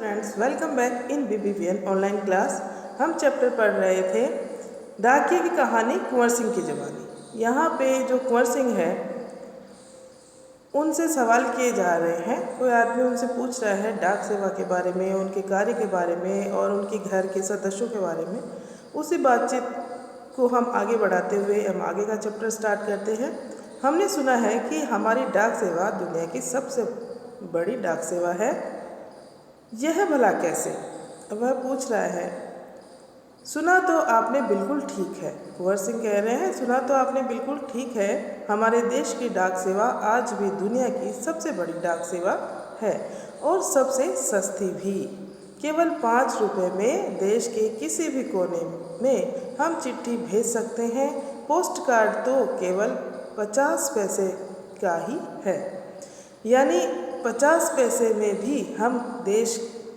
Friends, welcome back in BBVN online class. हम chapter पढ़ रहे थे डाकिये की कहानी कुंवर सिंह की जवानी। यहाँ पे जो कुंवर सिंह है उनसे सवाल किए जा रहे हैं। कोई आदमी उनसे पूछ रहा है डाक सेवा के बारे में, उनके कार्य के बारे में और उनके घर के सदस्यों के बारे में। उसी बातचीत को हम आगे बढ़ाते हुए हम आगे का चैप्टर स्टार्ट करते हैं। हमने सुना है कि हमारी डाक सेवा दुनिया की सबसे बड़ी डाक सेवा है। यह भला कैसे? वह पूछ रहा है। सुना तो आपने बिल्कुल ठीक है, कुंवर सिंह कह रहे हैं। सुना तो आपने बिल्कुल ठीक है, हमारे देश की डाक सेवा आज भी दुनिया की सबसे बड़ी डाक सेवा है और सबसे सस्ती भी। केवल 5 रुपये में देश के किसी भी कोने में हम चिट्ठी भेज सकते हैं। पोस्ट कार्ड तो केवल 50 पैसे का ही है, यानी 50 पैसे में भी हम देश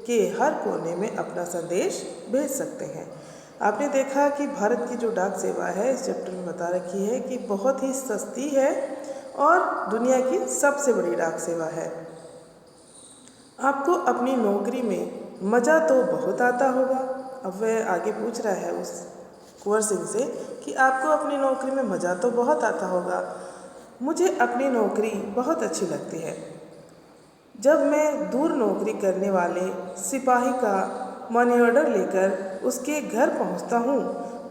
के हर कोने में अपना संदेश भेज सकते हैं। आपने देखा कि भारत की जो डाक सेवा है, इस चैप्टर में बता रखी है कि बहुत ही सस्ती है और दुनिया की सबसे बड़ी डाक सेवा है। आपको अपनी नौकरी में मज़ा तो बहुत आता होगा। अब वह आगे पूछ रहा है उस कुंवर सिंह से कि आपको अपनी नौकरी में मज़ा तो बहुत आता होगा। मुझे अपनी नौकरी बहुत अच्छी लगती है। जब मैं दूर नौकरी करने वाले सिपाही का मनी ऑर्डर लेकर उसके घर पहुंचता हूं,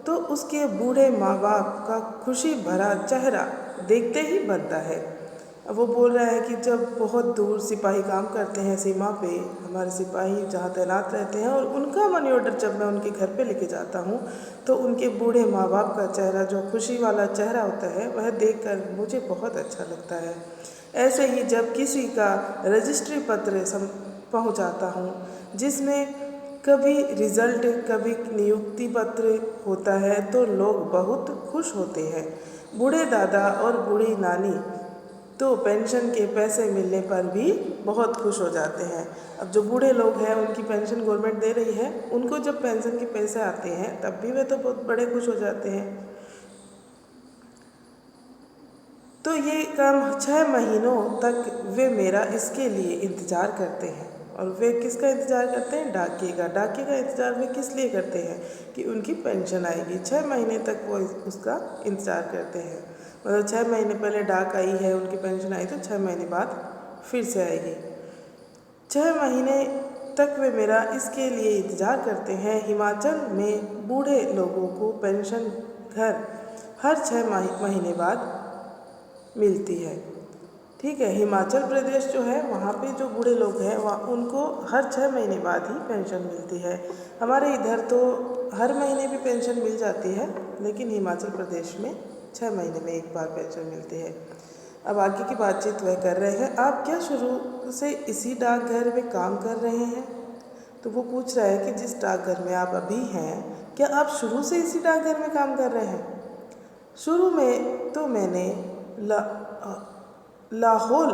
तो उसके बूढ़े माँ बाप का खुशी भरा चेहरा देखते ही बनता है। अब वो बोल रहा है कि जब बहुत दूर सिपाही काम करते हैं सीमा पे, हमारे सिपाही जहाँ तैनात रहते हैं, और उनका मनी ऑर्डर जब मैं उनके घर पे लेके जाता हूँ, तो उनके बूढ़े माँ बाप का चेहरा, जो खुशी वाला चेहरा होता है, वह देखकर मुझे बहुत अच्छा लगता है। ऐसे ही जब किसी का रजिस्ट्री पत्र पहुँचाता हूँ, जिसमें कभी रिज़ल्ट, कभी नियुक्ति पत्र होता है, तो लोग बहुत खुश होते हैं। बूढ़े दादा और बूढ़ी नानी तो पेंशन के पैसे मिलने पर भी बहुत खुश हो जाते हैं। अब जो बूढ़े लोग हैं, उनकी पेंशन गवर्नमेंट दे रही है, उनको जब पेंशन के पैसे आते हैं तब भी वे तो बहुत बड़े खुश हो जाते हैं। तो ये काम 6 महीनों तक वे मेरा इसके लिए इंतज़ार करते हैं। और वे किसका इंतज़ार करते हैं? डाकिये का। डाकिये का इंतज़ार वे किस लिए करते हैं? कि उनकी पेंशन आएगी। 6 महीने तक वो उसका इंतज़ार करते हैं। मतलब 6 महीने पहले डाक आई है, उनकी पेंशन आई, तो 6 महीने बाद फिर से आएगी। 6 महीने तक वे मेरा इसके लिए इंतज़ार करते हैं। हिमाचल में बूढ़े लोगों को पेंशन घर हर 6 महीने बाद मिलती है। ठीक है, हिमाचल प्रदेश जो है, वहाँ पे जो बूढ़े लोग हैं, वहाँ उनको हर 6 महीने बाद ही पेंशन मिलती है। हमारे इधर तो हर महीने भी पेंशन मिल जाती है, लेकिन हिमाचल प्रदेश में 6 महीने में एक बार पेंशन मिलती है। अब आगे की बातचीत वह कर रहे हैं। आप क्या शुरू से इसी डाकघर में काम कर रहे हैं? तो वो पूछ रहा है कि जिस डाकघर में आप अभी हैं, क्या आप शुरू से इसी डाकघर में काम कर रहे हैं? शुरू में तो मैंने लाहौल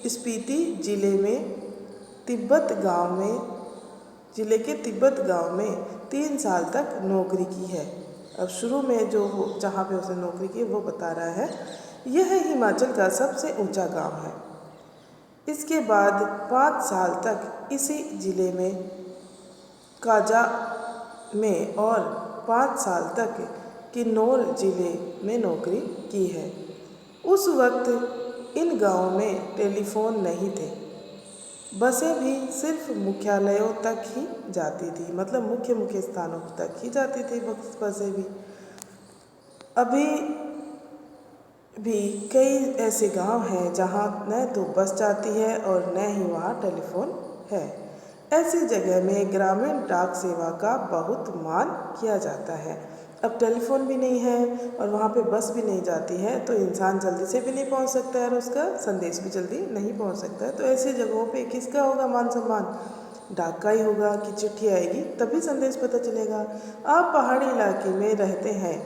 स्पीति जिले के तिब्बत गांव में 3 साल तक नौकरी की है। अब शुरू में जो जहाँ पे उसने नौकरी की वो बता रहा है। यह हिमाचल का सबसे ऊंचा गांव है। इसके बाद 5 साल तक इसी जिले में काजा में और 5 साल तक किन्नौर जिले में नौकरी की है। उस वक्त इन गांवों में टेलीफोन नहीं थे। बसें भी सिर्फ मुख्यालयों तक ही जाती थी, मतलब मुख्य स्थानों तक ही जाती थी बसें भी। अभी भी कई ऐसे गांव हैं जहां न तो बस जाती है और न ही वहां टेलीफोन है। ऐसी जगह में ग्रामीण डाक सेवा का बहुत मान किया जाता है। अब टेलीफोन भी नहीं है और वहाँ पे बस भी नहीं जाती है, तो इंसान जल्दी से भी नहीं पहुँच सकता है और उसका संदेश भी जल्दी नहीं पहुँच सकता है। तो ऐसी जगहों पे किसका होगा मान सम्मान? डाक का ही होगा कि चिट्ठी आएगी तभी संदेश पता चलेगा। आप पहाड़ी इलाके में रहते हैं,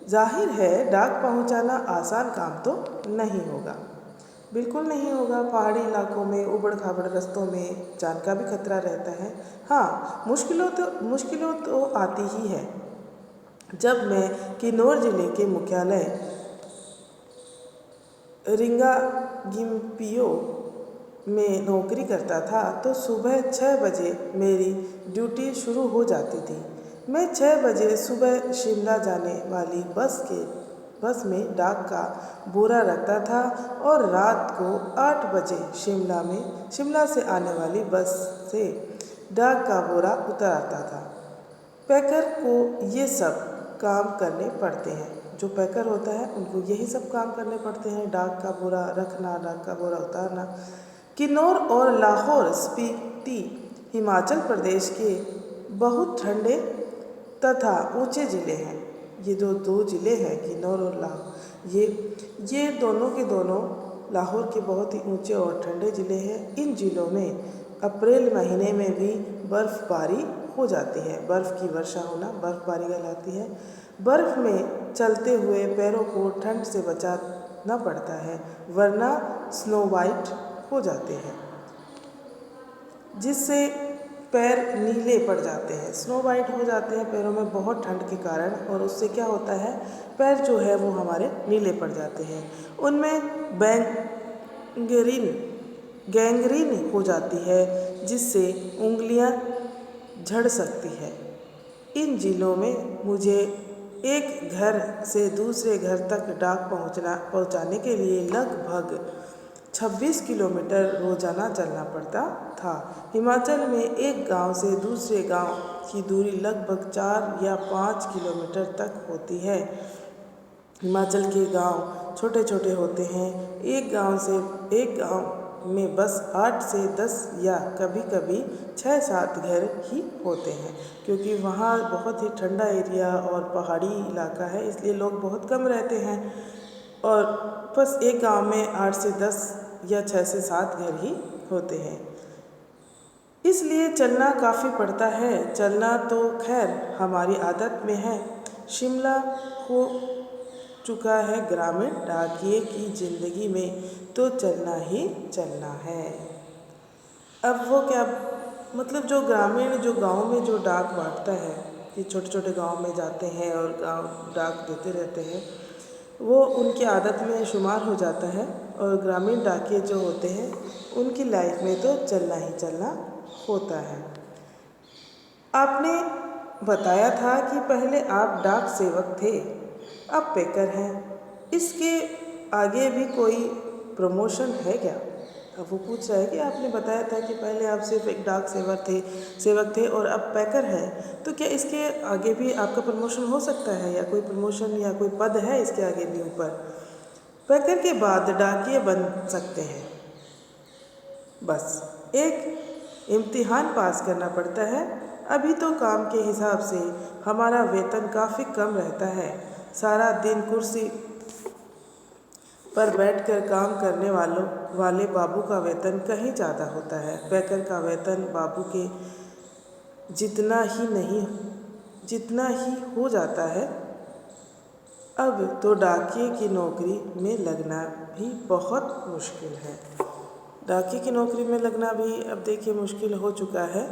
जाहिर है डाक पहुँचाना आसान काम तो नहीं होगा। बिल्कुल नहीं होगा। पहाड़ी इलाकों में उबड़ खाबड़ रास्तों में जान का भी खतरा रहता है। हाँ, मुश्किलों तो आती ही है। जब मैं किन्नौर जिले के मुख्यालय रिंगागिम्पियो में नौकरी करता था तो सुबह 6 बजे मेरी ड्यूटी शुरू हो जाती थी। मैं 6 बजे सुबह शिमला जाने वाली बस में डाक का बोरा रखता था और रात को 8 बजे शिमला से आने वाली बस से डाक का बोरा उतारता था। पैकर को ये सब काम करने पड़ते हैं। जो पैकर होता है उनको यही सब काम करने पड़ते हैं, डाक का बोरा रखना, डाक का बोरा उतारना। किन्नौर और लाहौर स्पीति हिमाचल प्रदेश के बहुत ठंडे तथा ऊंचे ज़िले हैं। ये जो दो ज़िले हैं किन्नौर और लाहौर, ये दोनों के दोनों लाहौर के बहुत ही ऊंचे और ठंडे ज़िले हैं। इन ज़िलों में अप्रैल महीने में भी बर्फ़बारी हो जाती है। बर्फ़ की वर्षा होना बर्फ़बारी कहलाती है। बर्फ़ में चलते हुए पैरों को ठंड से बचाना पड़ता है, वरना स्नो वाइट हो जाते हैं, जिससे पैर नीले पड़ जाते हैं। स्नो वाइट हो जाते हैं पैरों में बहुत ठंड के कारण, और उससे क्या होता है, पैर जो है वो हमारे नीले पड़ जाते हैं। उनमें गैंग्रीन हो जाती है, जिससे उंगलियां झड़ सकती है। इन ज़िलों में मुझे एक घर से दूसरे घर तक डाक पहुंचाने के लिए लगभग 26 किलोमीटर रोजाना चलना पड़ता था। हिमाचल में एक गांव से दूसरे गांव की दूरी लगभग 4 या 5 किलोमीटर तक होती है। हिमाचल के गांव छोटे छोटे होते हैं। एक गांव में बस 8 से 10 या कभी कभी 6-7 घर ही होते हैं, क्योंकि वहाँ बहुत ही ठंडा एरिया और पहाड़ी इलाका है, इसलिए लोग बहुत कम रहते हैं। और बस एक गांव में 8 से 10 या 6 से 7 घर ही होते हैं, इसलिए चलना काफ़ी पड़ता है। चलना तो खैर हमारी आदत में है। शिमला हो चुका है ग्रामीण डाकिये की ज़िंदगी में, तो चलना ही चलना है। अब वो क्या मतलब, जो गांव में जो डाक बांटता है, कि छोटे छोटे गांव में जाते हैं और गांव डाक देते रहते हैं, वो उनकी आदत में शुमार हो जाता है। और ग्रामीण डाकिये जो होते हैं उनकी लाइफ में तो चलना ही चलना होता है। आपने बताया था कि पहले आप डाक सेवक थे, अब पैकर हैं, इसके आगे भी कोई प्रमोशन है क्या? अब वो पूछ रहा है कि आपने बताया था कि पहले आप सिर्फ एक डाक सेवक थे और अब पैकर हैं, तो क्या इसके आगे भी आपका प्रमोशन हो सकता है, या कोई प्रमोशन या कोई पद है इसके आगे भी ऊपर? पैकर के बाद डाकिये बन सकते हैं, बस एक इम्तिहान पास करना पड़ता है। अभी तो काम के हिसाब से हमारा वेतन काफ़ी कम रहता है। सारा दिन कुर्सी पर बैठकर काम करने वाले बाबू का वेतन कहीं ज़्यादा होता है। पैकर का वेतन बाबू के जितना ही हो जाता है। अब तो डाकिये की नौकरी में लगना भी बहुत मुश्किल है। डाकिये की नौकरी में लगना भी अब देखिए मुश्किल हो चुका है।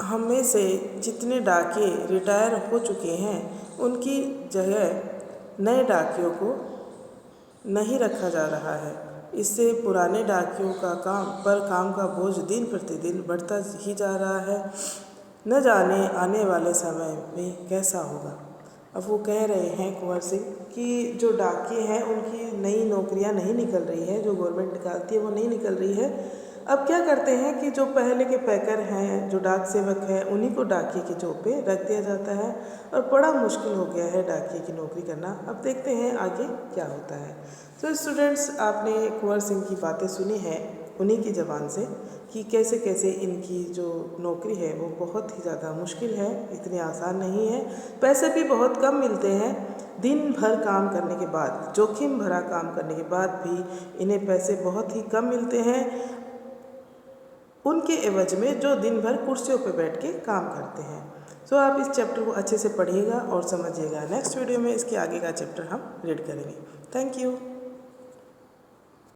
हमें से जितने डाकिये रिटायर हो चुके हैं, उनकी जगह नए डाकियों को नहीं रखा जा रहा है। इससे पुराने डाकियों का काम का बोझ दिन प्रतिदिन बढ़ता ही जा रहा है। न जाने आने वाले समय में कैसा होगा। अब वो कह रहे हैं कुंवर सिंह कि जो डाकिये हैं उनकी नई नौकरियां नहीं निकल रही है, जो गवर्नमेंट निकालती है वो नहीं निकल रही है। अब क्या करते हैं कि जो पहले के पैकर हैं, जो डाक सेवक हैं, उन्हीं को डाकिये के जॉब पे रख दिया जाता है, और बड़ा मुश्किल हो गया है डाकिये की नौकरी करना। अब देखते हैं आगे क्या होता है। तो स्टूडेंट्स, आपने कुंवर सिंह की बातें सुनी है उन्हीं की ज़बान से, कि कैसे कैसे इनकी जो नौकरी है वो बहुत ही ज़्यादा मुश्किल है, इतनी आसान नहीं है। पैसे भी बहुत कम मिलते हैं। दिन भर काम करने के बाद, जोखिम भरा काम करने के बाद भी इन्हें पैसे बहुत ही कम मिलते हैं, उनके एवज में जो दिन भर कुर्सियों पर बैठ के काम करते हैं। सो आप इस चैप्टर को अच्छे से पढ़िएगा और समझिएगा। नेक्स्ट वीडियो में इसके आगे का चैप्टर हम रीड करेंगे। Thank you.